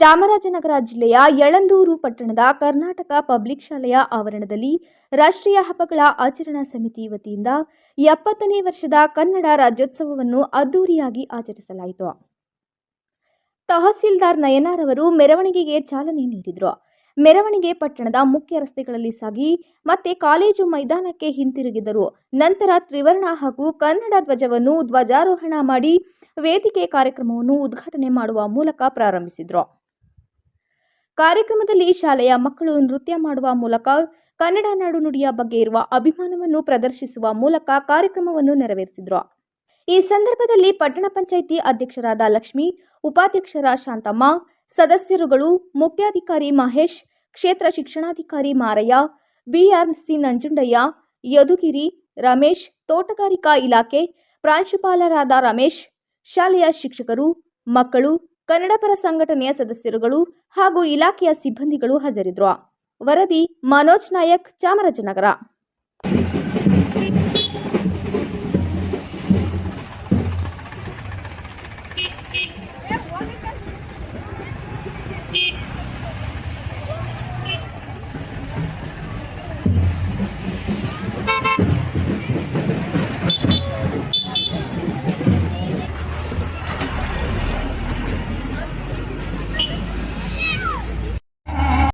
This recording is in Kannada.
ಚಾಮರಾಜನಗರ ಜಿಲ್ಲೆಯ ಯಳಂದೂರು ಪಟ್ಟಣದ ಕರ್ನಾಟಕ ಪಬ್ಲಿಕ್ ಶಾಲೆಯ ಆವರಣದಲ್ಲಿ ರಾಷ್ಟ್ರೀಯ ಹಬ್ಬಗಳ ಆಚರಣಾ ಸಮಿತಿ ವತಿಯಿಂದ 70ನೇ ವರ್ಷದ ಕನ್ನಡ ರಾಜ್ಯೋತ್ಸವವನ್ನು ಅದ್ದೂರಿಯಾಗಿ ಆಚರಿಸಲಾಯಿತು. ತಹಸೀಲ್ದಾರ್ ನಯನಾರ್ ಅವರು ಮೆರವಣಿಗೆಗೆ ಚಾಲನೆ ನೀಡಿದರು. ಮೆರವಣಿಗೆ ಪಟ್ಟಣದ ಮುಖ್ಯ ರಸ್ತೆಗಳಲ್ಲಿ ಸಾಗಿ ಮತ್ತೆ ಕಾಲೇಜು ಮೈದಾನಕ್ಕೆ ಹಿಂತಿರುಗಿದರು. ನಂತರ ತ್ರಿವರ್ಣ ಹಾಗೂ ಕನ್ನಡ ಧ್ವಜವನ್ನು ಧ್ವಜಾರೋಹಣ ಮಾಡಿ ವೇದಿಕೆ ಕಾರ್ಯಕ್ರಮವನ್ನು ಉದ್ಘಾಟನೆ ಮಾಡುವ ಮೂಲಕ ಪ್ರಾರಂಭಿಸಿದರು. ಕಾರ್ಯಕ್ರಮದಲ್ಲಿ ಶಾಲೆಯ ಮಕ್ಕಳು ನೃತ್ಯ ಮಾಡುವ ಮೂಲಕ ಕನ್ನಡ ನಾಡು ನುಡಿಯ ಬಗ್ಗೆ ಇರುವ ಅಭಿಮಾನವನ್ನು ಪ್ರದರ್ಶಿಸುವ ಮೂಲಕ ಕಾರ್ಯಕ್ರಮವನ್ನು ನೆರವೇರಿಸಿದರು. ಈ ಸಂದರ್ಭದಲ್ಲಿ ಪಟ್ಟಣ ಪಂಚಾಯಿತಿ ಅಧ್ಯಕ್ಷರಾದ ಲಕ್ಷ್ಮಿ, ಉಪಾಧ್ಯಕ್ಷರ ಶಾಂತಮ್ಮ, ಸದಸ್ಯರುಗಳು, ಮುಖ್ಯಾಧಿಕಾರಿ ಮಹೇಶ್, ಕ್ಷೇತ್ರ ಶಿಕ್ಷಣಾಧಿಕಾರಿ ಮಾರಯ್ಯ, ಬಿಆರ್ಸಿ ನಂಜುಂಡಯ್ಯ, ಯದುಗಿರಿ, ರಮೇಶ್, ತೋಟಗಾರಿಕಾ ಇಲಾಖೆ ಪ್ರಾಂಶುಪಾಲರಾದ ರಮೇಶ್, ಶಾಲೆಯ ಶಿಕ್ಷಕರು, ಮಕ್ಕಳು, ಕನ್ನಡಪರ ಸಂಘಟನೆಯ ಸದಸ್ಯರುಗಳು ಹಾಗೂ ಇಲಾಖೆಯ ಸಿಬ್ಬಂದಿಗಳು ಹಾಜರಿದ್ದರು. ವರದಿ ಮನೋಜ್ ನಾಯಕ್, ಚಾಮರಾಜನಗರ.